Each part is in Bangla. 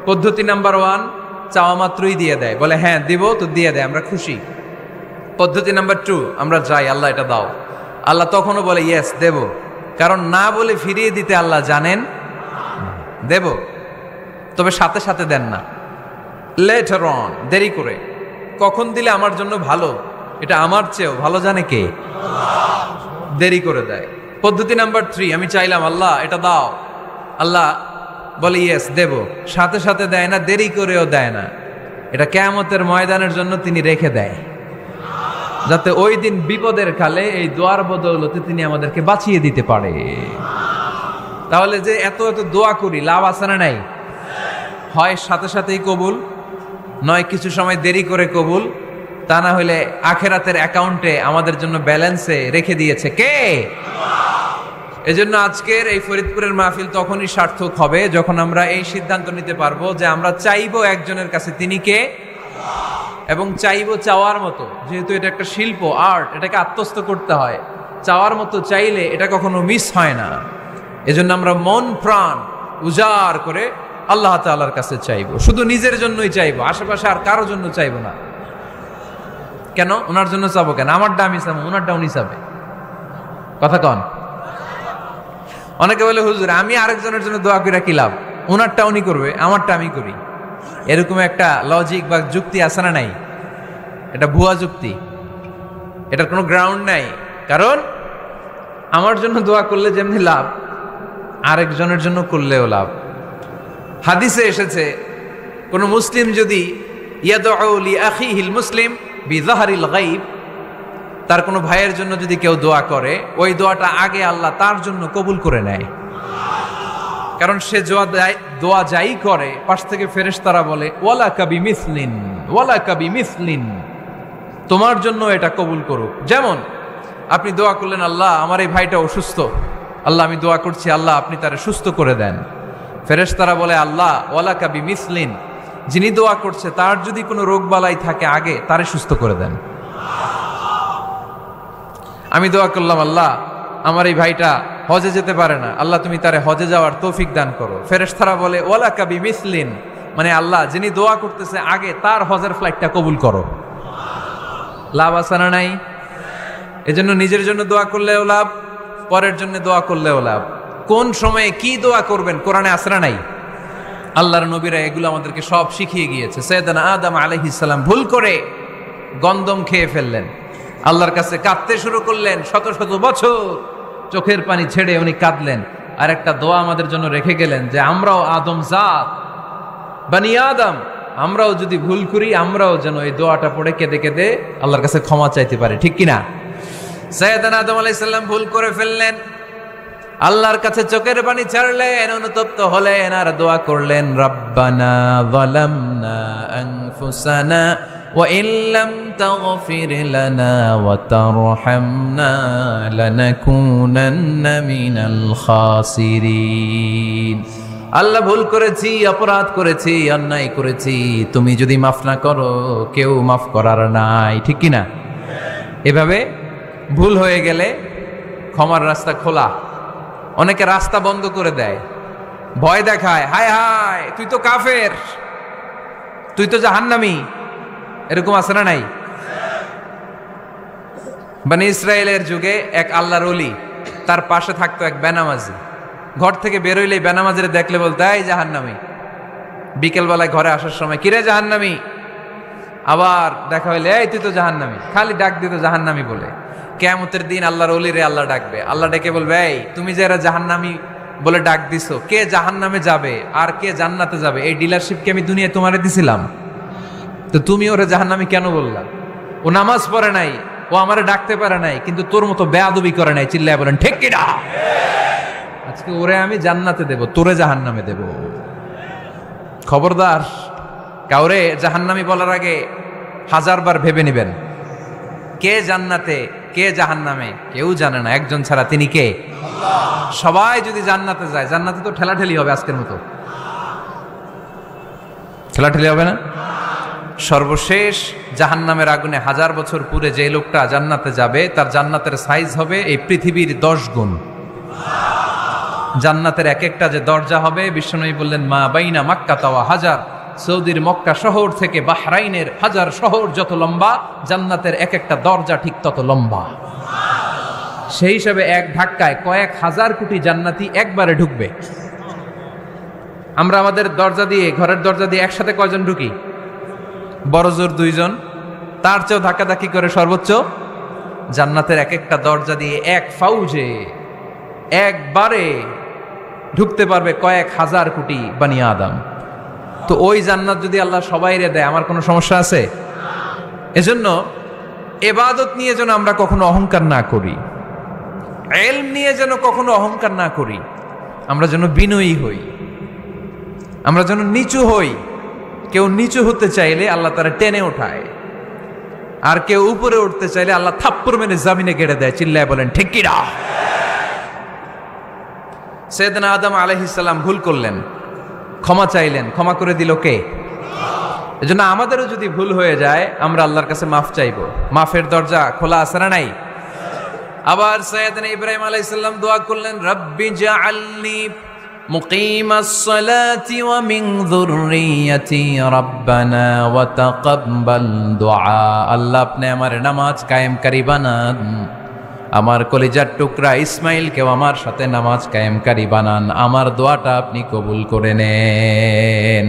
পদ্ধতি নাম্বার 1, চাওয়া মাত্রই দিয়ে দেয়, বলে হ্যাঁ দিব তো দিয়ে দেয়, আমরা খুশি। পদ্ধতি নাম্বার 2, আমরা যাই, আল্লাহ এটা দাও, আল্লাহ তখনও বলে ইয়েস দেব, কারণ না বলে ফিরিয়ে দিতে আল্লাহ জানেন দেব, তবে সাথে সাথে দেন না, লেটার অন, দেরি করে। কখন দিলে আমার জন্য ভালো, এটা আমার চেয়েও ভালো জানে কে? দেরি করে দেয়। পদ্ধতি নাম্বার 3, আমি চাইলাম আল্লাহ এটা দাও, আল্লাহ বলে ইয়েস দেব, সাথে সাথে দেয় না, দেরি করেও দেয় না। এটা কিয়ামতের ময়দানের জন্য তিনি রেখে দেয়, যাতে ওই দিন বিপদের কালে এই দোয়ার বদৌলতে তিনি আমাদেরকে বাঁচিয়ে দিতে পারে। তাহলে যে এত এত দোয়া করি, লাভ আছে না নাই? হয় সাথে সাথেই কবুল, নয় কিছু সময় দেরি করে কবুল, তা না হলে আখেরাতের অ্যাকাউন্টে আমাদের জন্য ব্যালেন্সে রেখে দিয়েছে কে? এজন্য আজকের এই ফরিদপুরের মাহফিল তখনই সার্থক হবে যখন আমরা এই সিদ্ধান্ত নিতে পারবো যে আমরা চাইবো একজনের কাছে, তিনি কে? এবং চাইবো চাওয়ার মতো, যেহেতু এটা একটা শিল্প, আর্ট, এটাকে আত্মস্থ করতে হয়। চাওয়ার মতো চাইলে এটা কখনো মিস হয় না। এজন্য আমরা মন প্রাণ উজাড় করে আল্লাহ তাআলার কাছে চাইবো, শুধু নিজের জন্যই চাইবো, আশেপাশে আর কারোর জন্য চাইবো না। কেন? ওনার জন্য চাবো কেন? আমারটা আমি চাবো, ওনারটা উনি চাবে। কথা কন? অনেকে বলে হুজুর আমি আরেকজনের জন্য দোয়া করে কি লাভ, ওনারটা উনি করবে, আমারটা আমি করি। এরকম একটা লজিক বা যুক্তি আছে না নাই? এটা ভুয়া যুক্তি, এটার কোনো গ্রাউন্ড নাই। কারণ আমার জন্য দোয়া করলে যেমনি লাভ, আরেকজনের জন্য করলেও লাভ। হাদিসে এসেছে কোন মুসলিম যদি ইয়াদউ লি আখিহিল মুসলিম বিযাহরিল গায়ব, তার কোনো ভাইয়ের জন্য যদি কেউ দোয়া করে, ওই দোয়াটা আগে আল্লাহ তার জন্য কবুল করে নেয়। কারণ সে দোয়া যাই করে, পাশ থেকে ফেরেশতারা বলে ওয়ালাকা বিমিসলিন, ওয়ালাকা বিমিসলিন, তোমার জন্য এটা কবুল করুক। যেমন আপনি দোয়া করলেন আল্লাহ আমার এই ভাইটা অসুস্থ, আল্লাহ আমি দোয়া করছি আল্লাহ আপনি তারে সুস্থ করে দেন। ফেরেশতারা বলে আল্লাহ ওয়ালাকা বিমিসলিন, যিনি দোয়া করছে তার যদি কোনো রোগ বালাই থাকে আগে তারে সুস্থ করে দেন। আমি দোয়া করলাম আল্লাহ আমার এই ভাইটা হজে যেতে পারে না, আল্লাহ তুমি তারে হজে যাওয়ার তৌফিক দান করো। ফেরেশতারা বলে ওয়ালাকা বিমিসলিন, মানে আল্লাহ যিনি দোয়া করতেছে আগে তার হজের ফ্লাইটটা কবুল করো। লাভ আছে না নাই? এজন্য নিজের জন্য দোয়া করলেও লাভ, পরের জন্য দোয়া করলেও লাভ। কোন সময়ে কি দোয়া করবেন কোরআনে আছে না নাই? আল্লাহর নবীরা এগুলো আমাদেরকে সব শিখিয়ে গিয়েছে। সাইয়েদনা আদম আলাইহিস সালাম ভুল করে গন্ধম খেয়ে ফেললেন, আল্লাহর কাছে কাঁদতে শুরু করলেন, শত শত বছর চোখের পানি ছেড়ে উনি কাঁদলেন। আর একটা দোয়া আমাদের জন্য রেখে গেলেন যে আমরাও আদম জাত, বানি আদম, আমরাও যদি ভুল করি আমরাও যেন এই দোয়াটা পড়ে কেঁদে কেঁদে আল্লাহর কাছে ক্ষমা চাইতে পারি, ঠিক কিনা? সাইয়েদনা আদম আলাইহিস সালাম ভুল করে ফেললেন, আল্লাহর কাছে চোখের পানি ছাড়লেন, অনুতপ্ত হলেন আর দোয়া করলেন রব্বানা যালামনা আনফুসানা ওয়া ইল্লাম তাগফির লানা ওয়া তারহামনা লানাকুনান্না মিনাল খাসিরিন। আল্লাহ ভুল করেছি, অপরাধ করেছি, অন্যায় করেছি, তুমি যদি মাফ না করো কেউ মাফ করার নাই, ঠিক কিনা? এভাবে ভুল হয়ে গেলে ক্ষমার রাস্তা খোলা। অনেকে রাস্তা বন্ধ করে দেয়, ভয় দেখায়, হায় হায় তুই তো কাফের, তুই তো জাহান্নামী, এরকম আছে না নাই? বনি ইসরায়েলের যুগে এক আল্লাহর ওলি, তার পাশে থাকতো এক বেনামাজি। ঘর থেকে বেরোইলে বেনামাজির দেখলে বলতে এই জাহান্নামী। বিকেলবেলায় ঘরে আসার সময় কিরে জাহান্নামী, আবার দেখা হইলে এই তুই তো জাহান্নামী, খালি ডাক দিত জাহান্নামী বলে। কিয়ামতের দিন আল্লাহর ওলিরে আল্লাহ ডাকবে, আল্লাহ ডেকে বলবে এই তুমি যে এরা জাহান্নামী বলে ডাক দিছো, কে জাহান্নামে যাবে আর কে জান্নাতে যাবে এই ডিলারশিপ কি আমি দুনিয়ায় তোমারে দিছিলাম? তো তুমি ওরে জাহান্নামী কেন বললা? ও নামাজ পড়ে নাই, ও আমারে ডাকতে পারে নাই, কিন্তু তোর মতো বেয়াদবি করে নাই। চিল্লায় বলেন ঠিক কিনা? আজকে ওরে আমি জান্নাতে দেব, তোরে জাহান্নামে দেব। খবরদার, কাউরে জাহান্নামী বলার আগে 1000 বার ভেবে নেবেন। কে জান্নাতে কে জাহান্নামে কেউ জানে না, একজন ছাড়া, তিনি কে? আল্লাহ। সবাই যদি জান্নাতে যায়, জান্নাতে তো ঠেলাঠেলি হবে, আজকের মতো ঠেলাঠেলি হবে না? সর্বশেষ জাহান্নামের আগুনে 1000 বছর পুরে যে লোকটা জান্নাতে যাবে, তার জান্নাতের সাইজ হবে এই পৃথিবীর 10 গুণ। জান্নাতের এক একটা যে দরজা হবে, বিশ্বনবী বললেন মা বাইনা মাক্কা তাওয়া হাজার, সৌদির মক্কা শহর থেকে বাহরাইনের হাজার শহর যত লম্বা, জান্নাতের এক একটা দরজা ঠিক তত লম্বা। সেই হিসাবে এক ধাক্কায় কয়েক হাজার কোটি জান্নাতি একবারে ঢুকবে। আমরা আমাদের দরজা দিয়ে, ঘরের দরজা দিয়ে একসাথে কয়জন ঢুকি? বড় জোর 2 জন, তার চেয়েও ধাক্কাধাক্কি করে সর্বোচ্চ। জান্নাতের এক একটা দরজা দিয়ে এক ফাউজে একবারে ঢুকতে পারবে কয়েক হাজার কোটি বানি আদম। তো ওই জান্নাত যদি আল্লাহ সবাইরে দেয়, আমার কোনো সমস্যা আছে? এজন্য ইবাদত নিয়ে যেন আমরা কখনো অহংকার না করি, ইলম নিয়ে যেন কখনো অহংকার না করি, আমরা যেন বিনয়ী হই, আমরা যেন নিচু হই। কেউ নিচু হতে চাইলে আল্লাহ তারা টেনে ওঠায়, আর কেউ উপরে উঠতে চাইলে আল্লাহ থাপ্পড় মেরে জমিনে গেড়ে দেয়। চিল্লায় বলেন ঠিক কি না? সাইয়েদনা আদম আলাইহিস সালাম ভুল করলেন, ক্ষমা চাইলেন, ক্ষমা করে দিল কে? এজন্য আমাদেরও যদি ভুল হয়ে যায় আমরা আল্লাহর কাছে মাফ চাইবো। মাফের দরজা খোলা আছে না নাই? আবার সাইয়েদনা ইব্রাহিম আলাইহিস সালাম দোয়া করলেন, রব্বি জাআলনি মুকিমাস সালাতি ওয়া মিন যুররিয়াতি রব্বানা ওয়া তাকাব্বাল দুআ। আল্লাহ আপনি আমার নামাজ কায়েমকারী বানান, আমার কলিজার টুকরা ইসমাইলকেও আমার সাথে নামাজ কায়েমকারী বানান, আমার দোয়াটা আপনি কবুল করে নেন।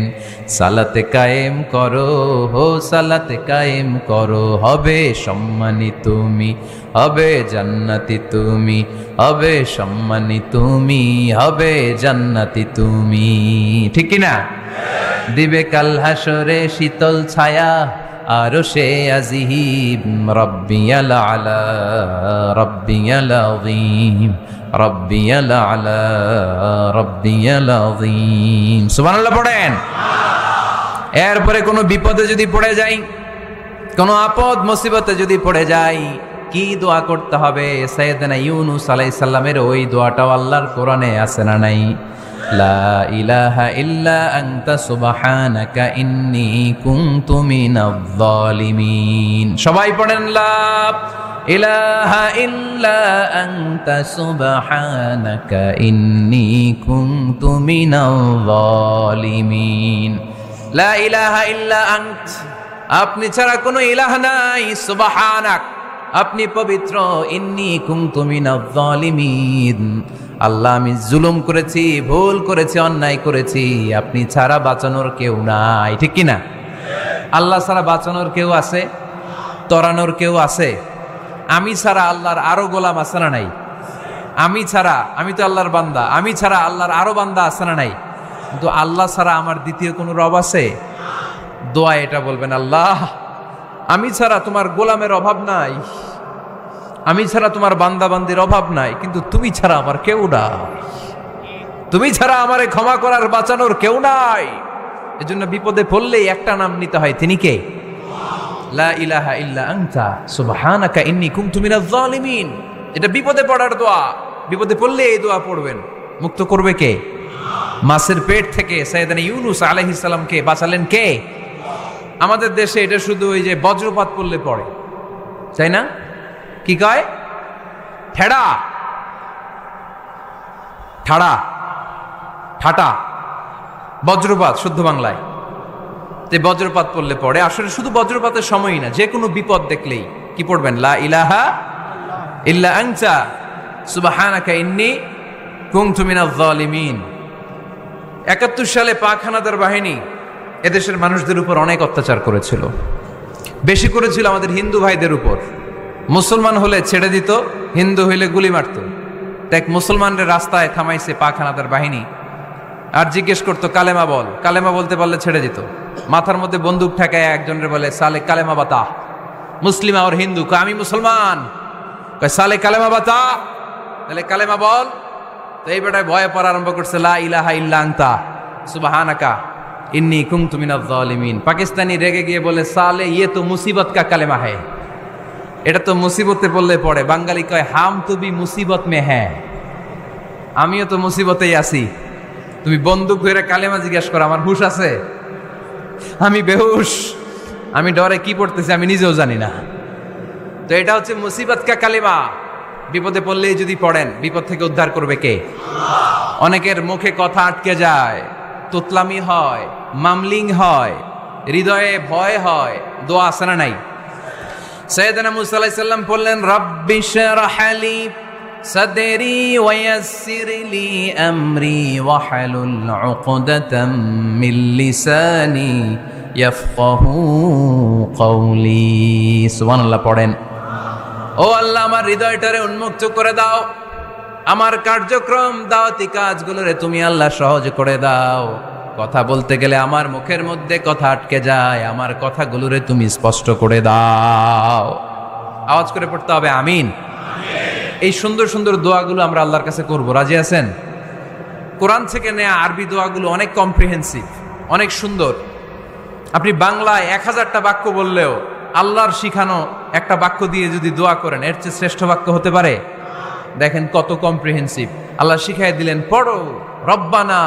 সালাতে কায়েম করো, হো সালাতে কায়েম করো, হবে সম্মানী তুমি, হবে জান্নাতি তুমি, হবে সম্মানী তুমি, হবে জান্নাতি তুমি। ঠিক কি না? দিবে কাল হাসরে শীতল ছায়া আরশে আজিম, রব্বিয়াল আলা রব্বিয়াল আযীম, রব্বিয়াল আলা রব্বিয়াল আযীম। সুবহানাল্লাহ পড়েন। এরপরে কোনো বিপদে যদি পড়ে যাই, কোনো আপদ মুসিবতে যদি পড়ে যাই, কি দোয়া করতে হবে? সাইয়েদনা ইউনূস আলাইহিস সালামের ওই দোয়াটাও আল্লাহর কোরআনে আছে না নাই? লা ইলাহা ইল্লা আনতা সুবহানাকা ইন্নী কুনতু মিনাজ জালিমিন। সবাই পড়েন লা ইলাহা ইল্লা আনতা সুবহানাকা ইন্নী কুনতু মিনাজ জালিমিন। লা ইলাহা ইল্লা আনত, আপনি ছাড়া কোনো ইলাহ নাই, সুবহানাক, আপনি পবিত্র, ইন্নী কুনতু মিনাজ জালিমিন, আল্লাহ আমি জুলুম করেছি, ভুল করেছি, অন্যায় করেছি, আপনি ছাড়া বাঁচানোর কেউ নাই। ঠিক কি না? আল্লাহ ছাড়া বাঁচানোর কেউ আছে? তরানোর কেউ আছে? আমি ছাড়া আল্লাহর আরো গোলাম আছে না নাই? আমি ছাড়া, আমি তো আল্লাহর বান্দা, আমি ছাড়া আল্লাহর আরো বান্দা আছে না নাই? কিন্তু আল্লাহ ছাড়া আমার দ্বিতীয় কোনো রব আছে? দোয়া এটা বলবেন, আল্লাহ আমি ছাড়া তোমার গোলামের অভাব নাই, আমি ছাড়া তোমার বান্দা বান্দির অভাব নাই, কিন্তু তুমি ছাড়া আমার কেউ নাই, তুমি ছাড়া আমারে ক্ষমা করার বাঁচানোর কেউ নাই। এজন্য বিপদে পড়লেই একটা নাম নিতে হয়, তিনি কে? লা ইলাহা ইল্লা আনতা সুবহানাকা ইন্নী কুনতু মিনাজ জালিমিন। এটা বিপদে পড়ার দোয়া, বিপদে পড়লে এই দোয়া পড়বেন। মুক্ত করবে কে? মাছের পেট থেকে সাইয়েদনা ইউনূস আলাইহিস সালামকে বাঁচালেন কে? আমাদের দেশে এটা শুধু ওই যে বজ্রপাত পড়লে পড়ে, তাই না? কি কয়? ঠেড়া, ঠাড়া, ঠাটা, বজ্রপাত শুদ্ধ বাংলায়। যে বজ্রপাত পড়লে পড়ে, আসলে শুধু বজ্রপাতের সময়ই না, যে কোনো বিপদ দেখলেই কি পড়বেন? লা ইলাহা ইল্লা আনতা সুবহানাকা ইন্নী কুনতু মিনাজ জালিমিন। ৭১ সালে পাক হানাদার বাহিনী এদেশের মানুষদের উপর অনেক অত্যাচার করেছিল, বেশি করেছিল আমাদের হিন্দু ভাইদের উপর। মুসলমান হলে ছেড়ে দিত, হিন্দু হইলে গুলি মারত। এক মুসলমানদের রাস্তায় থামাইছে পাক হানাদার বাহিনী, আর জিজ্ঞেস করতো কালেমা বল, কালেমা বলতে পারলে ছেড়ে দিত। মাথার মধ্যে বন্দুক ঠেকায় একজনের বলে সালে কালেমা বাতা, মুসলিম আর হিন্দু, আমি মুসলমান, সালে কালেমা বাতা, তাহলে কালেমা বল। তো এই বেটায় ভয়ে পড়া আরম্ভ করছে, লা ইলাহা ইল্লা আনতা সুবহানাকা ইন্নী কুনতু মিনাজ জালিমিন। পাকিস্তানি রেগে গিয়ে বলে, সালে ইয়ে তো মুসিবত কা কালেমা है, এটা তো মুসিবতে পড়লে পড়ে। বাঙালি কয়, হাম তো ভি মুসিবত মে হ্যাঁ, আমিও তো মুসিবতেই আছি। তুমি বন্দুক ধরে কালেমা জিজ্ঞেস করো, আমার হুশ আছে? আমি বেহুশ, আমি ডরে কি পড়তেছি আমি নিজেও জানি না। তো এটা হচ্ছে মুসিবত কা কালেমা। বিপদে পড়লেই যদি পড়েন, বিপদ থেকে উদ্ধার করবে কে? অনেকের মুখে কথা আটকে যায়, তুতলামি হয়, মামলিং হয়, হৃদয়ে ভয় হয়, দোয়া আছে না নাই? সাইয়েদনা মুসা আলাইহিস সালাম বললেন, রাব্বি শরহ লি সাদরি ওয়া ইয়াসসির লি আমরি ওয়াহলুল উকদাতাম মিন লিসানি ইয়াফকাহু কওলি। সুবহানাল্লাহ পড়েন। ও আল্লাহ, আমার হৃদয়টারে উন্মুক্ত করে দাও, আমার কার্যক্রম দাওয়াতি কাজগুলোরে তুমি আল্লাহ সহজ করে দাও। কথা বলতে গেলে আমার মুখের মধ্যে কথা আটকে যায়, আমার কথাগুলোরে তুমি স্পষ্ট করে দাও। আওয়াজ করে পড়তে হবে আমিন। এই সুন্দর সুন্দর দোয়াগুলো আমরা আল্লাহর কাছে করব, রাজি আছেন? কোরআন থেকে নেয়া আরবি দোয়াগুলো অনেক কম্প্রিহেন্সিভ, অনেক সুন্দর। আপনি বাংলায় 1000টা বাক্য বললেও আল্লাহর শিখানো একটা বাক্য দিয়ে যদি দোয়া করেন, এর চেয়ে শ্রেষ্ঠ বাক্য হতে পারে? দেখেন কত কম্প্রিহেন্সিভ। আল্লাহ শিখাই দিলেন, পড়ো, রব্বানা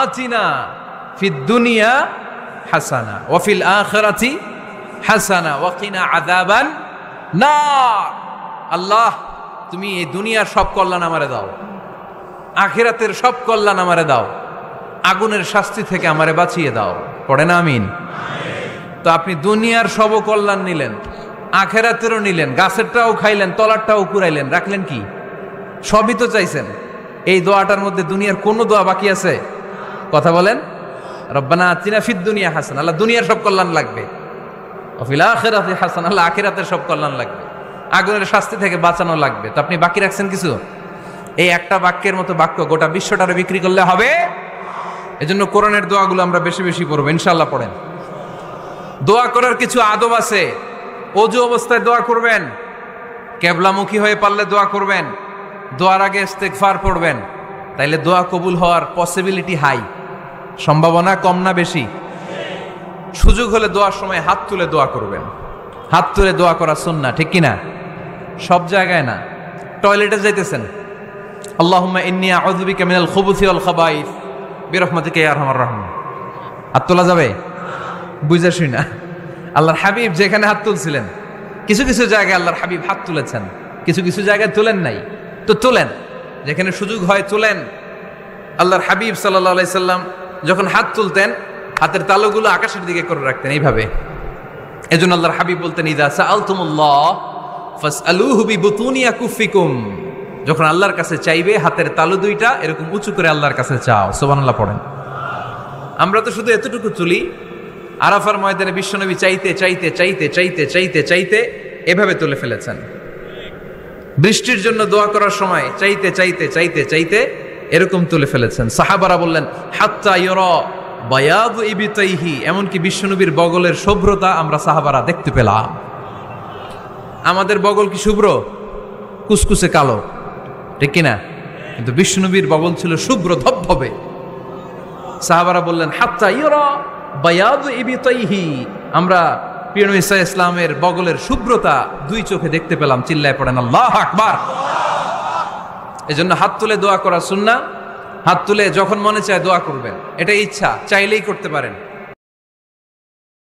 আতিনা ফিদ দুনিয়া হাসানা ওয়া ফিল আখিরাতি হাসানা ওয়া কিনা আযাবান নার। আল্লাহ, তুমি এই দুনিয়ার সব কল্যাণ আমারে দাও, আখিরাতের সব কল্যাণ আমারে দাও, আগুনের শাস্তি থেকে আমারে বাঁচিয়ে দাও। পড়েন আমিন। তো আপনি দুনিয়ার সব কল্যাণ নিলেন, আখেরাতেরও নিলেন, গাছেরটাও খাইলেন, তলারটাও কুড়াইলেন, রাখলেন কি? সবই তো চাইছেন। এই দোয়াটার মধ্যে দুনিয়ার কোনো দোয়া বাকি আছে? কথা বলেন। রব্বানা আতিনা ফিদ দুনিয়া হাসানা, আল্লাহ দুনিয়ার সব কল্যাণ লাগবে। ওয়া ফিল আখিরাতি হাসানা, আল্লাহ আখিরাতের সব কল্যাণ লাগবে, আগুনের শাস্তি থেকে বাঁচানো লাগবে। তো আপনি বাকি রাখছেন কিছু? এই একটা বাক্যের মতো বাক্য গোটা বিশ্বটারে বিক্রি করলে হবে? এজন্য কোরআনের দোয়াগুলো আমরা বেশি বেশি পড়বো, ইনশাআল্লাহ। পড়েন। দোয়া করার কিছু আদব আছে। ওযু অবস্থায় দোয়া করবেন, কিবলামুখী হয়ে পারলে দোয়া করবেন, দোয়ার আগে ইস্তেগফার পড়বেন, তাইলে দোয়া কবুল হওয়ার পসিবিলিটি হাই। সম্ভাবনা কম না বেশি? সুযোগ হলে দোয়ার সময় হাত তুলে দোয়া করবেন। হাত তুলে দোয়া করা সুন্নাহ, ঠিক কিনা? সব জায়গায় না। টয়লেটে যাইতেছেন, আল্লাহুম্মা ইন্নী আউযু বিকা মিনাল খুবুসি ওয়াল খাবাইস বিরহমাতিকা ইয়া আরহামার রাহিমিন। হাত তোলা যাবে? বুঝা শুই না। আল্লাহর হাবিব যেখানে হাত তুলছিলেন, কিছু কিছু জায়গায় আল্লাহর হাবিব হাত তুলেছেন, কিছু কিছু জায়গায় তুলেন নাই। তো তুলেন, যেখানে সুযোগ হয় তুলেন। আল্লাহর হাবিব সাল্লাল্লাহু আলাইহি সাল্লাম যখন হাত তুলতেন, হাতের তালুগুলো আকাশের দিকে করে রাখতেন এইভাবে। এজন্য আল্লাহর হাবিব বলতেন, ইযা সাআলতুমুল্লাহ ফাসআলুহু বিবুতুনি আকুফিকুম। যখন আল্লাহর কাছে চাইবে, হাতের তালু দুইটা এরকম উঁচু করে আল্লাহর কাছে চাও। সুবহানাল্লাহ পড়েন। আমরা তো শুধু এতটুকু তুলি। আরাফার ময়দানে বিশ্বনবী চাইতে চাইতে চাইতে চাইতে চাইতে চাইতে এভাবে তুলে ফেলেছেন। বৃষ্টির জন্য দোয়া করার সময় চাইতে চাইতে চাইতে চাইতে এরকম তুলে ফেলেছেন। সাহাবারা বললেন, হাত্তা ইউরা বায়াদু ইবতাইহি, এমনকি বিশ্বনবীর বগলের শুভ্রতা আমরা সাহাবারা দেখতে পেলাম। আমাদের বগল কি শুভ্র? কুসকুসে কালো, ঠিক কিনা? কিন্তু বিশ্বনবীর বগল ছিল শুভ্র ধবধবে। সাহাবারা বললেন, হাত্তা ইউরা বায়াদু ইবতাইহি, আমরা প্রিয় নবী সাল্লাল্লাহু আলাইহি ওয়াসাল্লামের বগলের শুভ্রতা দুই চোখে দেখতে পেলাম। চিল্লায় পড়েন আল্লাহু আকবার। এজন্য হাত তুলে দোয়া করা সুন্নাহ। হাত তুলে যখন মনে চায় দোয়া করবেন, এটা ইচ্ছা, চাইলেই করতে পারেন।